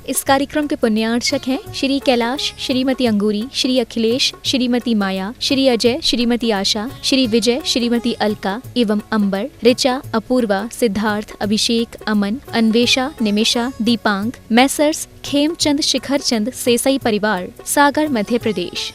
इस कार्यक्रम के पुण्यार्चक हैं श्री कैलाश, श्रीमती अंगूरी, श्री अखिलेश, श्रीमती माया, श्री अजय, श्रीमती आशा, श्री विजय, श्रीमती अलका एवं अंबर, ऋचा, अपूर्वा, सिद्धार्थ, अभिषेक, अमन, अन्वेषा, निमिषा, दीपांग, मैसर्स खेमचंद शिखरचंद सेसई परिवार, सागर, मध्य प्रदेश।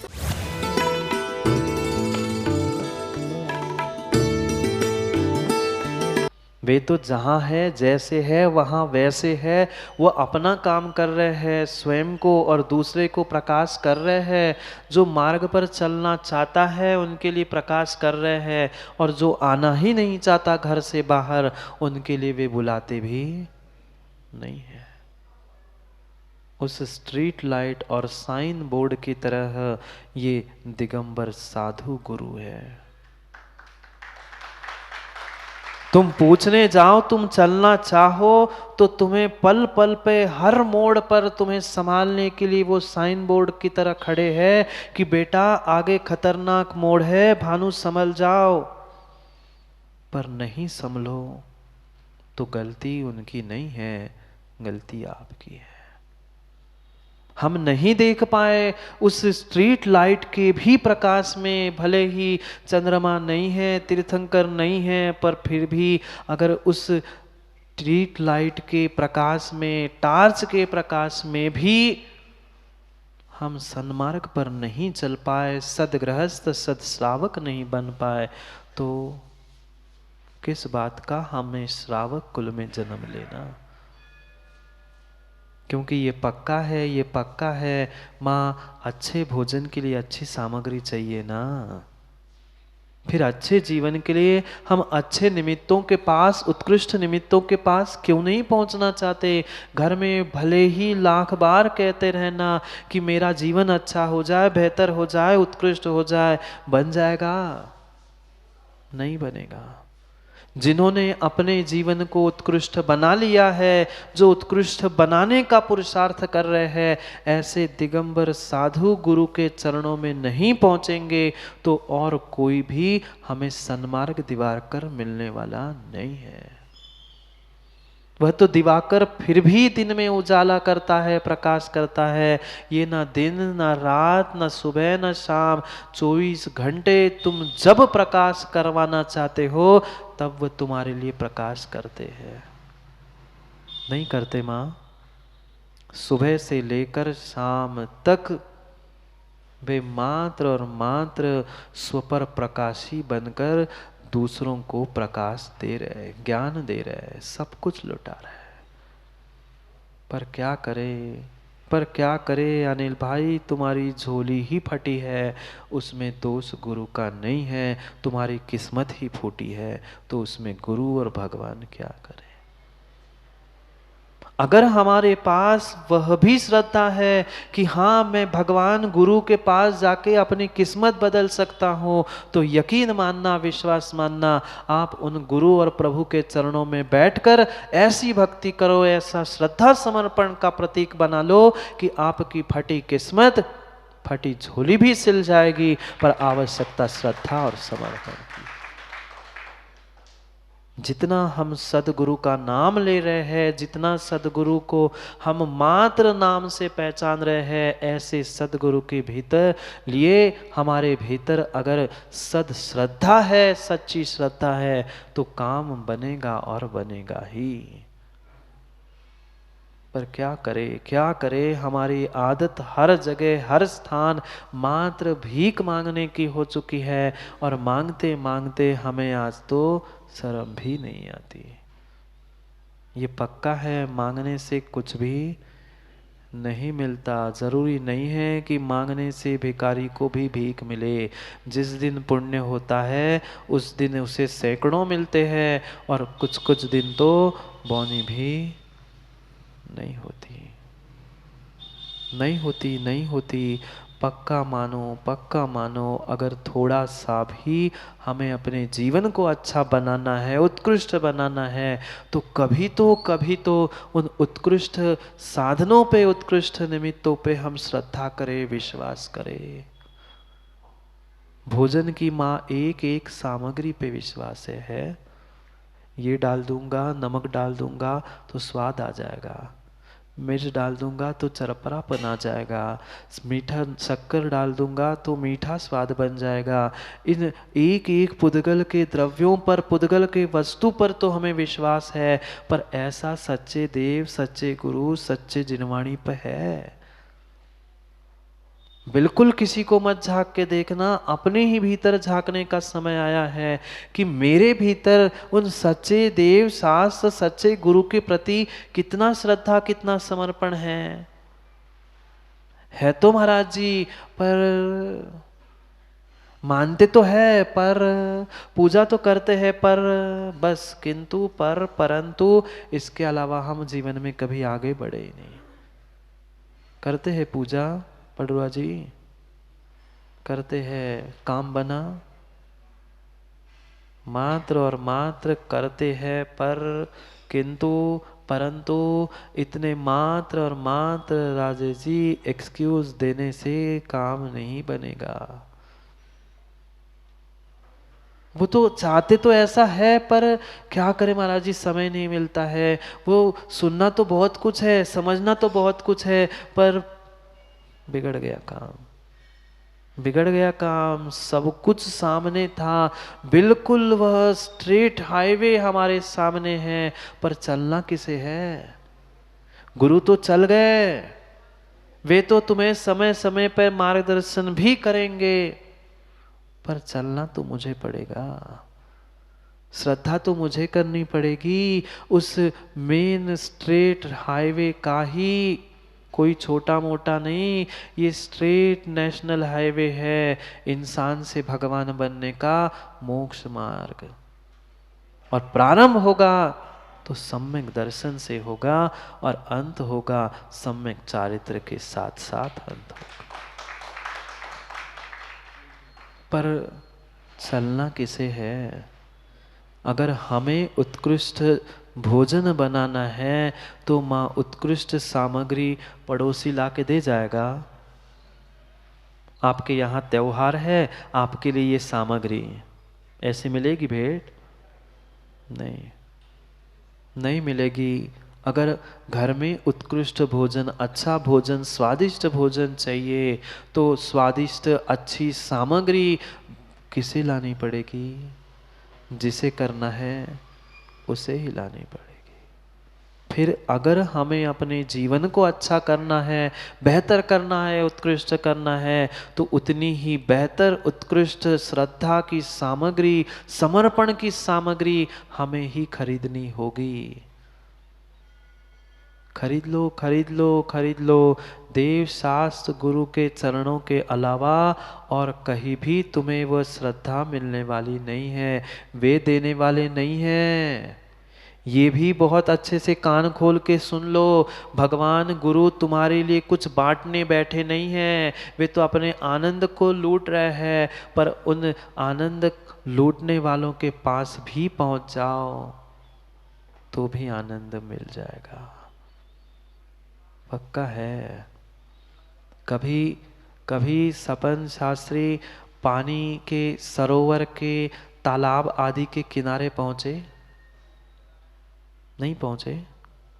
वे तो जहाँ है जैसे है वहाँ वैसे है, वो अपना काम कर रहे हैं, स्वयं को और दूसरे को प्रकाश कर रहे हैं। जो मार्ग पर चलना चाहता है उनके लिए प्रकाश कर रहे हैं, और जो आना ही नहीं चाहता घर से बाहर उनके लिए वे बुलाते भी नहीं है। उस स्ट्रीट लाइट और साइन बोर्ड की तरह ये दिगंबर साधु गुरु है। तुम पूछने जाओ, तुम चलना चाहो तो तुम्हें पल पल पे हर मोड़ पर तुम्हें संभालने के लिए वो साइन बोर्ड की तरह खड़े हैं कि बेटा आगे खतरनाक मोड़ है, भानु संभल जाओ। पर नहीं संभलो तो गलती उनकी नहीं है, गलती आपकी है। हम नहीं देख पाए उस स्ट्रीट लाइट के भी प्रकाश में, भले ही चंद्रमा नहीं है, तीर्थंकर नहीं है, पर फिर भी अगर उस स्ट्रीट लाइट के प्रकाश में, टार्च के प्रकाश में भी हम सन्मार्ग पर नहीं चल पाए, सदगृहस्थ सदश्रावक नहीं बन पाए, तो किस बात का हमें श्रावक कुल में जन्म लेना। क्योंकि ये पक्का है, ये पक्का है, माँ अच्छे भोजन के लिए अच्छी सामग्री चाहिए ना। फिर अच्छे जीवन के लिए हम अच्छे निमित्तों के पास, उत्कृष्ट निमित्तों के पास क्यों नहीं पहुंचना चाहते। घर में भले ही लाख बार कहते रहना कि मेरा जीवन अच्छा हो जाए, बेहतर हो जाए, उत्कृष्ट हो जाए, बन जाएगा? नहीं बनेगा। जिन्होंने अपने जीवन को उत्कृष्ट बना लिया है, जो उत्कृष्ट बनाने का पुरुषार्थ कर रहे हैं, ऐसे दिगंबर साधु गुरु के चरणों में नहीं पहुंचेंगे तो और कोई भी हमें सन्मार्ग दिवाकर मिलने वाला नहीं है। वह तो दिवाकर फिर भी दिन में उजाला करता है, प्रकाश करता है। ये ना दिन ना रात, ना सुबह ना शाम, 24 घंटे तुम जब प्रकाश करवाना चाहते हो तब वह तुम्हारे लिए प्रकाश करते हैं। नहीं करते माँ? सुबह से लेकर शाम तक वे मात्र और मात्र स्वपर प्रकाशी बनकर दूसरों को प्रकाश दे रहे, ज्ञान दे रहे, सब कुछ लुटा रहे। पर क्या करे, पर क्या करे अनिल भाई, तुम्हारी झोली ही फटी है, उसमें दोष गुरु का नहीं है, तुम्हारी किस्मत ही फूटी है, तो उसमें गुरु और भगवान क्या करे। अगर हमारे पास वह भी श्रद्धा है कि हाँ मैं भगवान गुरु के पास जाके अपनी किस्मत बदल सकता हूँ, तो यकीन मानना, विश्वास मानना, आप उन गुरु और प्रभु के चरणों में बैठकर ऐसी भक्ति करो, ऐसा श्रद्धा समर्पण का प्रतीक बना लो कि आपकी फटी किस्मत, फटी झोली भी सिल जाएगी, पर आवश्यकता श्रद्धा और समर्पण की। जितना हम सदगुरु का नाम ले रहे हैं, जितना सदगुरु को हम मात्र नाम से पहचान रहे हैं, ऐसे सदगुरु के भीतर लिए हमारे भीतर अगर सद श्रद्धा है, सच्ची श्रद्धा है, तो काम बनेगा और बनेगा ही। पर क्या करे, क्या करे, हमारी आदत हर जगह हर स्थान मात्र भीख मांगने की हो चुकी है, और मांगते मांगते हमें आज तो शर्म भी नहीं आती। ये पक्का है, मांगने से कुछ भी नहीं मिलता। जरूरी नहीं है कि मांगने से भिखारी को भी भीख मिले। जिस दिन पुण्य होता है उस दिन उसे सैकड़ों मिलते हैं, और कुछ कुछ दिन तो बौनी भी नहीं होती, नहीं होती, नहीं होती। पक्का मानो, पक्का मानो, अगर थोड़ा सा भी हमें अपने जीवन को अच्छा बनाना है, उत्कृष्ट बनाना है, तो कभी तो उन उत्कृष्ट साधनों पे, उत्कृष्ट निमित्तों पे हम श्रद्धा करें, विश्वास करें। भोजन की माँ एक एक सामग्री पे विश्वास है। ये डाल दूंगा, नमक डाल दूंगा तो स्वाद आ जाएगा। मिर्च डाल दूंगा तो चरपरापन आ जाएगा, मीठा शक्कर डाल दूंगा तो मीठा स्वाद बन जाएगा। इन एक एक पुद्गल के द्रव्यों पर, पुद्गल के वस्तु पर तो हमें विश्वास है, पर ऐसा सच्चे देव, सच्चे गुरु, सच्चे जिनवाणी पर है? बिल्कुल किसी को मत झांक के देखना, अपने ही भीतर झांकने का समय आया है कि मेरे भीतर उन सच्चे देव, शास्त्र, सच्चे गुरु के प्रति कितना श्रद्धा, कितना समर्पण है तो महाराज जी, पर मानते तो है, पर पूजा तो करते हैं, पर बस किंतु पर परंतु इसके अलावा हम जीवन में कभी आगे बढ़े ही नहीं। करते हैं पूजा पडुआ जी, करते हैं, काम बना, मात्र और मात्र करते हैं, पर किंतु परंतु इतने मात्र और मात्र राजेश जी एक्सक्यूज देने से काम नहीं बनेगा। वो तो चाहते तो ऐसा है, पर क्या करें महाराज जी, समय नहीं मिलता है। वो सुनना तो बहुत कुछ है, समझना तो बहुत कुछ है, पर बिगड़ गया काम, बिगड़ गया काम। सब कुछ सामने था, बिल्कुल वह स्ट्रेट हाईवे हमारे सामने है, पर चलना किसे है? गुरु तो चल गए, वे तो तुम्हें समय समय पर मार्गदर्शन भी करेंगे, पर चलना तो मुझे पड़ेगा, श्रद्धा तो मुझे करनी पड़ेगी। उस मेन स्ट्रेट हाईवे का ही, कोई छोटा मोटा नहीं, ये स्ट्रेट नेशनल हाईवे है इंसान से भगवान बनने का मोक्ष मार्ग। और प्रारंभ होगा तो सम्यक दर्शन से होगा, और अंत होगा सम्यक चारित्र के साथ साथ अंत होगा। पर चलना किसे है? अगर हमें उत्कृष्ट भोजन बनाना है तो माँ उत्कृष्ट सामग्री पड़ोसी ला के दे जाएगा। आपके यहाँ त्योहार है, आपके लिए ये सामग्री ऐसे मिलेगी भेंट? नहीं, नहीं मिलेगी। अगर घर में उत्कृष्ट भोजन, अच्छा भोजन, स्वादिष्ट भोजन चाहिए तो स्वादिष्ट अच्छी सामग्री किसे लानी पड़ेगी? जिसे करना है उसे ही लानी पड़ेगी। फिर अगर हमें अपने जीवन को अच्छा करना है, बेहतर करना है, उत्कृष्ट करना है, तो उतनी ही बेहतर उत्कृष्ट श्रद्धा की सामग्री, समर्पण की सामग्री हमें ही खरीदनी होगी। खरीद लो, खरीद लो, खरीद लो। देव शास्त्र गुरु के चरणों के अलावा और कहीं भी तुम्हें वह श्रद्धा मिलने वाली नहीं है, वे देने वाले नहीं हैं। ये भी बहुत अच्छे से कान खोल के सुन लो, भगवान गुरु तुम्हारे लिए कुछ बांटने बैठे नहीं हैं, वे तो अपने आनंद को लूट रहे हैं। पर उन आनंद लूटने वालों के पास भी पहुंच जाओ तो भी आनंद मिल जाएगा, पक्का है। कभी कभी सपन शास्त्री पानी के सरोवर के तालाब आदि के किनारे पहुंचे? नहीं पहुंचे?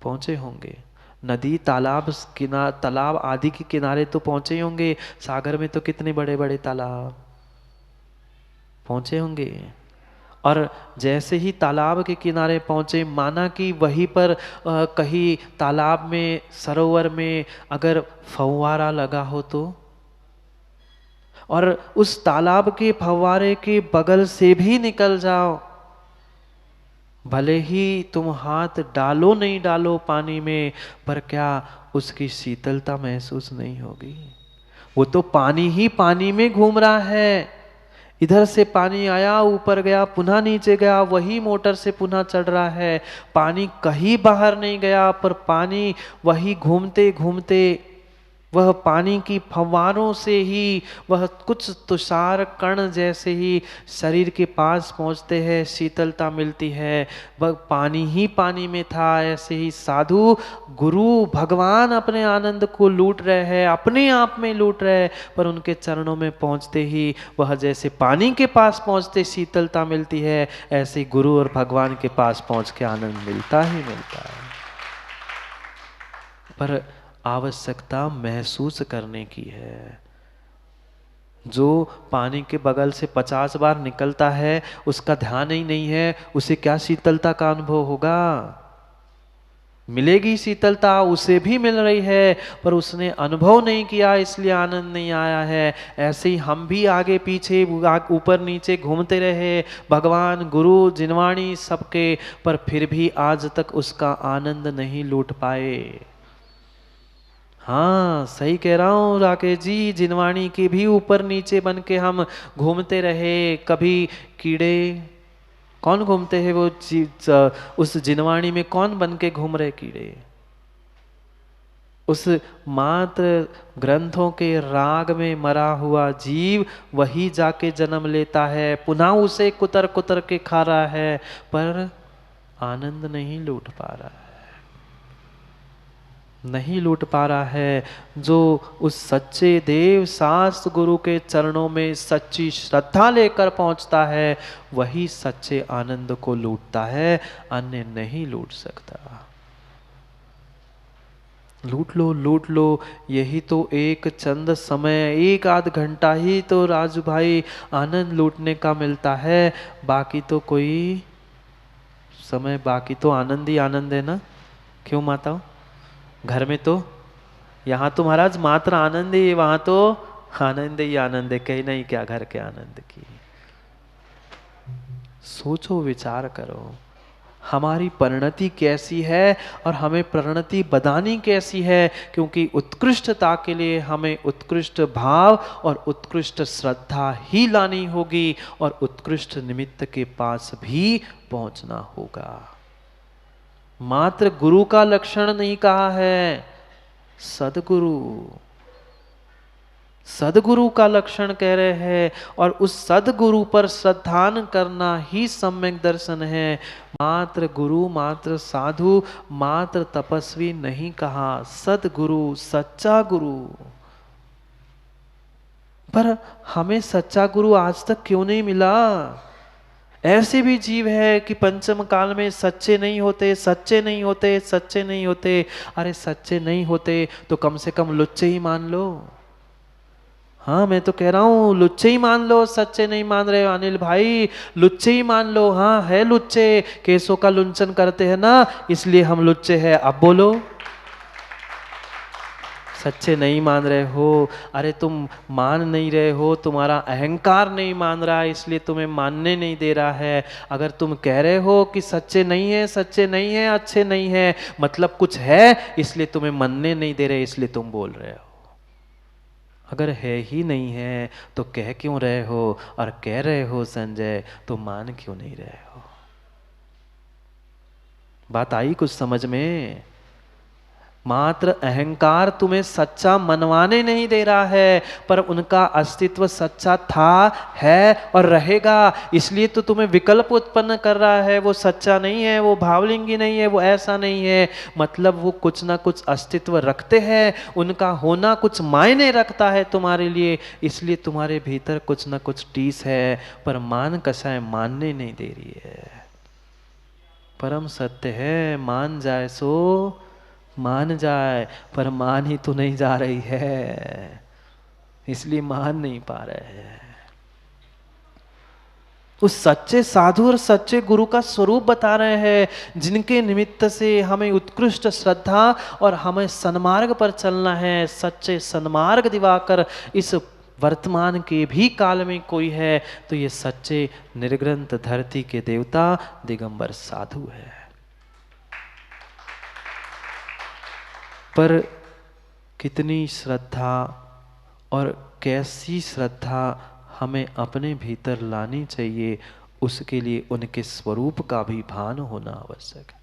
पहुंचे होंगे। नदी तालाब आदि के किनारे तो पहुंचे होंगे। सागर में तो कितने बड़े बड़े तालाब, पहुंचे होंगे। और जैसे ही तालाब के किनारे पहुंचे, माना कि वहीं पर कहीं तालाब में, सरोवर में अगर फव्वारा लगा हो तो, और उस तालाब के फव्वारे के बगल से भी निकल जाओ, भले ही तुम हाथ डालो नहीं डालो पानी में, पर क्या उसकी शीतलता महसूस नहीं होगी? वो तो पानी ही पानी में घूम रहा है। इधर से पानी आया, ऊपर गया, पुनः नीचे गया, वही मोटर से पुनः चढ़ रहा है। पानी कहीं बाहर नहीं गया, पर पानी वही घूमते घूमते, वह पानी की फव्वारों से ही, वह कुछ तुषार कण जैसे ही शरीर के पास पहुंचते हैं, शीतलता मिलती है। वह पानी ही पानी में था। ऐसे ही साधु गुरु भगवान अपने आनंद को लूट रहे हैं, अपने आप में लूट रहे हैं, पर उनके चरणों में पहुंचते ही वह जैसे पानी के पास पहुंचते शीतलता मिलती है, ऐसे ही गुरु और भगवान के पास पहुंच के आनंद मिलता ही मिलता है। पर आवश्यकता महसूस करने की है। जो पानी के बगल से 50 बार निकलता है, उसका ध्यान ही नहीं है, उसे क्या शीतलता का अनुभव होगा? मिलेगी शीतलता, उसे भी मिल रही है, पर उसने अनुभव नहीं किया, इसलिए आनंद नहीं आया है। ऐसे ही हम भी आगे पीछे ऊपर नीचे घूमते रहे, भगवान गुरु जिनवाणी सबके, पर फिर भी आज तक उसका आनंद नहीं लूट पाए। हाँ सही कह रहा हूँ राकेश जी, जिनवाणी के भी ऊपर नीचे बन के हम घूमते रहे। कभी कीड़े, कौन घूमते हैं वो चीज, उस जिनवाणी में कौन बन के घूम रहे कीड़े? उस मात्र ग्रंथों के राग में मरा हुआ जीव वही जाके जन्म लेता है, पुनः उसे कुतर कुतर के खा रहा है, पर आनंद नहीं लूट पा रहा है, नहीं लूट पा रहा है। जो उस सच्चे देव शास्त्र गुरु के चरणों में सच्ची श्रद्धा लेकर पहुंचता है, वही सच्चे आनंद को लूटता है, अन्य नहीं लूट सकता। लूट लो लूट लो, यही तो एक चंद समय, एक आध घंटा ही तो राजू भाई आनंद लूटने का मिलता है, बाकी तो कोई समय, बाकी तो आनंद ही आनंद है ना। क्यों माताओं? घर में तो, यहाँ तो महाराज मात्र आनंद ही, वहां तो आनंद ही आनंद है, कहीं नहीं क्या घर के आनंद की। सोचो विचार करो, हमारी परिणति कैसी है और हमें परिणति बनानी कैसी है, क्योंकि उत्कृष्टता के लिए हमें उत्कृष्ट भाव और उत्कृष्ट श्रद्धा ही लानी होगी, और उत्कृष्ट निमित्त के पास भी पहुंचना होगा। मात्र गुरु का लक्षण नहीं कहा है, सदगुरु, सदगुरु का लक्षण कह रहे हैं, और उस सदगुरु पर श्रद्धान करना ही सम्यक दर्शन है। मात्र गुरु, मात्र साधु, मात्र तपस्वी नहीं कहा, सदगुरु, सच्चा गुरु। पर हमें सच्चा गुरु आज तक क्यों नहीं मिला? ऐसे भी जीव है कि पंचम काल में सच्चे नहीं होते, सच्चे नहीं होते, सच्चे नहीं होते। अरे सच्चे नहीं होते तो कम से कम लुच्चे ही मान लो। हाँ मैं तो कह रहा हूँ लुच्चे ही मान लो, सच्चे नहीं मान रहे हो अनिल भाई, लुच्चे ही मान लो। हाँ है लुच्चे, केसों का लुंचन करते हैं ना, इसलिए हम लुच्चे हैं। अब बोलो सच्चे नहीं मान रहे हो। अरे तुम मान नहीं रहे हो, तुम्हारा अहंकार नहीं मान रहा है, इसलिए तुम्हें मानने नहीं दे रहा है। अगर तुम कह रहे हो कि सच्चे नहीं है, सच्चे नहीं है, अच्छे नहीं है, मतलब कुछ है, इसलिए तुम्हें मानने नहीं दे रहे, इसलिए तुम बोल रहे हो। अगर है ही नहीं है तो कह क्यों रहे हो, और कह रहे हो संजय तो मान क्यों नहीं रहे हो? बात आई कुछ समझ में? मात्र अहंकार तुम्हें सच्चा मनवाने नहीं दे रहा है, पर उनका अस्तित्व सच्चा था, है और रहेगा, इसलिए तो तुम्हें विकल्प उत्पन्न कर रहा है। वो सच्चा नहीं है, वो भावलिंगी नहीं है, वो ऐसा नहीं है, मतलब वो कुछ ना कुछ अस्तित्व रखते हैं, उनका होना कुछ मायने रखता है तुम्हारे लिए, इसलिए तुम्हारे भीतर कुछ ना कुछ टीस है, पर मान कसाय मानने नहीं दे रही है। परम सत्य है, मान जाए सो मान जाए, पर मान ही तो नहीं जा रही है, इसलिए मान नहीं पा रहे हैं। उस सच्चे साधु और सच्चे गुरु का स्वरूप बता रहे हैं, जिनके निमित्त से हमें उत्कृष्ट श्रद्धा और हमें सन्मार्ग पर चलना है। सच्चे सन्मार्ग दिवाकर इस वर्तमान के भी काल में कोई है तो ये सच्चे निर्ग्रंथ धरती के देवता दिगंबर साधु है। पर कितनी श्रद्धा और कैसी श्रद्धा हमें अपने भीतर लानी चाहिए, उसके लिए उनके स्वरूप का भी भान होना आवश्यक है।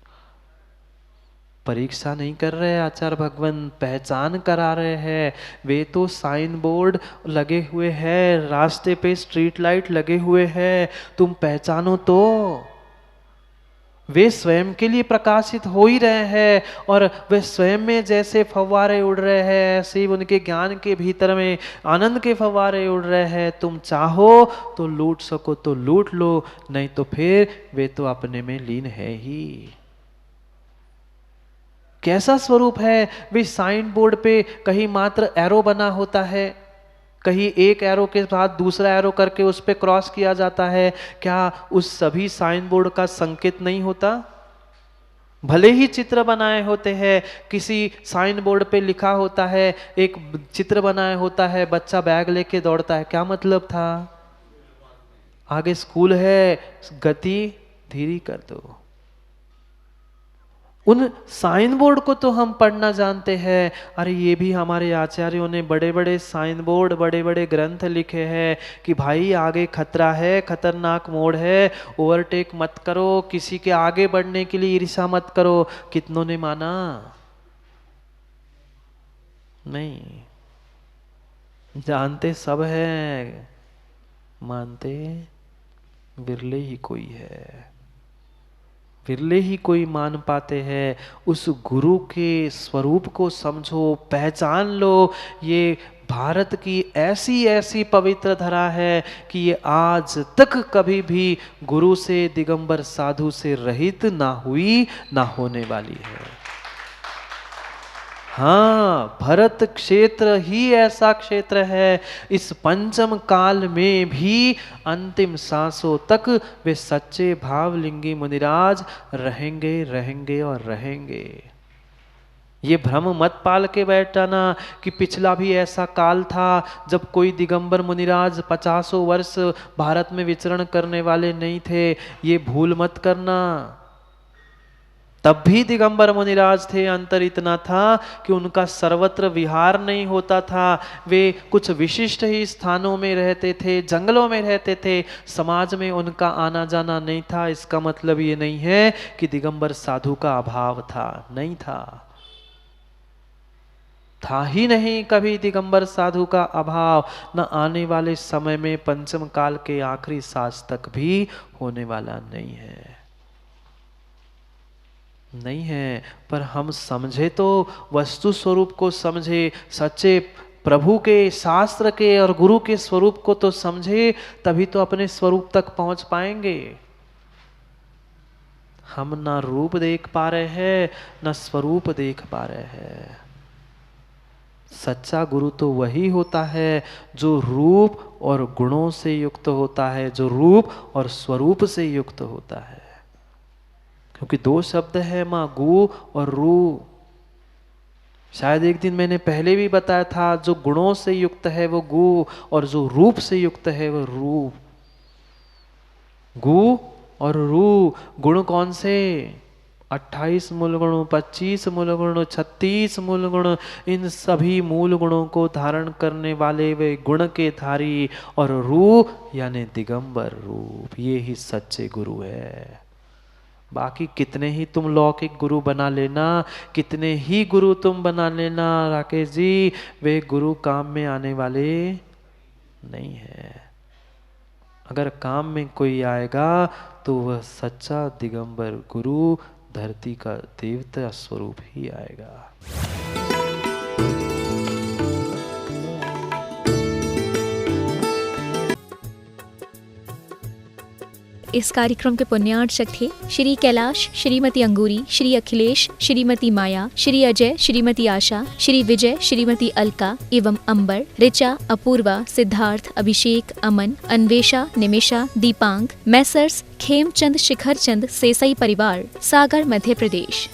परीक्षा नहीं कर रहे आचार्य भगवान, पहचान करा रहे हैं। वे तो साइन बोर्ड लगे हुए हैं, रास्ते पे स्ट्रीट लाइट लगे हुए हैं, तुम पहचानो तो। वे स्वयं के लिए प्रकाशित हो ही रहे हैं, और वे स्वयं में जैसे फव्वारे उड़ रहे हैं, ऐसे ही उनके ज्ञान के भीतर में आनंद के फव्वारे उड़ रहे हैं। तुम चाहो तो लूट सको तो लूट लो, नहीं तो फिर वे तो अपने में लीन है ही। कैसा स्वरूप है? वे साइन बोर्ड पे कहीं मात्र एरो बना होता है, कहीं एक एरो के साथ दूसरा एरो करके उस पे क्रॉस किया जाता है। क्या उस सभी साइन बोर्ड का संकेत नहीं होता? भले ही चित्र बनाए होते हैं, किसी साइन बोर्ड पे लिखा होता है, एक चित्र बनाया होता है, बच्चा बैग लेके दौड़ता है, क्या मतलब था? आगे स्कूल है, गति धीरे कर दो। उन साइन बोर्ड को तो हम पढ़ना जानते हैं। अरे ये भी हमारे आचार्यों ने बड़े बड़े साइन बोर्ड, बड़े बड़े ग्रंथ लिखे हैं कि भाई आगे खतरा है, खतरनाक मोड़ है, ओवरटेक मत करो, किसी के आगे बढ़ने के लिए ईर्ष्या मत करो। कितनों ने माना? नहीं। जानते सब है, मानते विरले ही कोई है, विरले ही कोई मान पाते हैं। उस गुरु के स्वरूप को समझो, पहचान लो। ये भारत की ऐसी ऐसी पवित्र धरा है कि ये आज तक कभी भी गुरु से, दिगंबर साधु से रहित ना हुई, ना होने वाली है। हाँ, भरत क्षेत्र ही ऐसा क्षेत्र है, इस पंचम काल में भी अंतिम सांसों तक वे सच्चे भावलिंगी मुनिराज रहेंगे, रहेंगे और रहेंगे। ये भ्रम मत पाल के बैठाना कि पिछला भी ऐसा काल था जब कोई दिगंबर मुनिराज 50 वर्ष भारत में विचरण करने वाले नहीं थे। ये भूल मत करना। तब भी दिगंबर मुनिराज थे, अंतर इतना था कि उनका सर्वत्र विहार नहीं होता था। वे कुछ विशिष्ट ही स्थानों में रहते थे, जंगलों में रहते थे, समाज में उनका आना जाना नहीं था। इसका मतलब ये नहीं है कि दिगंबर साधु का अभाव था, नहीं था ही नहीं कभी दिगंबर साधु का अभाव, न आने वाले समय में पंचम काल के आखिरी सांस तक भी होने वाला नहीं है। पर हम समझे तो वस्तु स्वरूप को समझे, सच्चे प्रभु के, शास्त्र के और गुरु के स्वरूप को तो समझे, तभी तो अपने स्वरूप तक पहुंच पाएंगे। हम ना रूप देख पा रहे हैं, ना स्वरूप देख पा रहे हैं। सच्चा गुरु तो वही होता है जो रूप और गुणों से युक्त होता है, जो रूप और स्वरूप से युक्त होता है। क्योंकि दो शब्द है मां, गु और रू। शायद एक दिन मैंने पहले भी बताया था, जो गुणों से युक्त है वो गु, और जो रूप से युक्त है वो रूप। गु और रू, गुण कौन से? 28 मूल गुण, 25 मूल गुण, 36 मूल गुण, इन सभी मूल गुणों को धारण करने वाले वे गुण के धारी, और रूप यानी दिगंबर रूप, ये ही सच्चे गुरु है। बाकी कितने ही तुम लौकिक गुरु बना लेना, कितने ही गुरु तुम बना लेना राकेश जी, वे गुरु काम में आने वाले नहीं है। अगर काम में कोई आएगा तो वह सच्चा दिगंबर गुरु, धरती का देवता स्वरूप ही आएगा। इस कार्यक्रम के पुण्यार्चक थे श्री कैलाश, श्रीमती अंगूरी, श्री अखिलेश, श्रीमती माया, श्री अजय, श्रीमती आशा, श्री विजय, श्रीमती अलका एवं अंबर, ऋचा, अपूर्वा, सिद्धार्थ, अभिषेक, अमन, अन्वेषा, निमिषा, दीपांग, मैसर्स खेमचंद शिखरचंद सेसई परिवार, सागर, मध्य प्रदेश।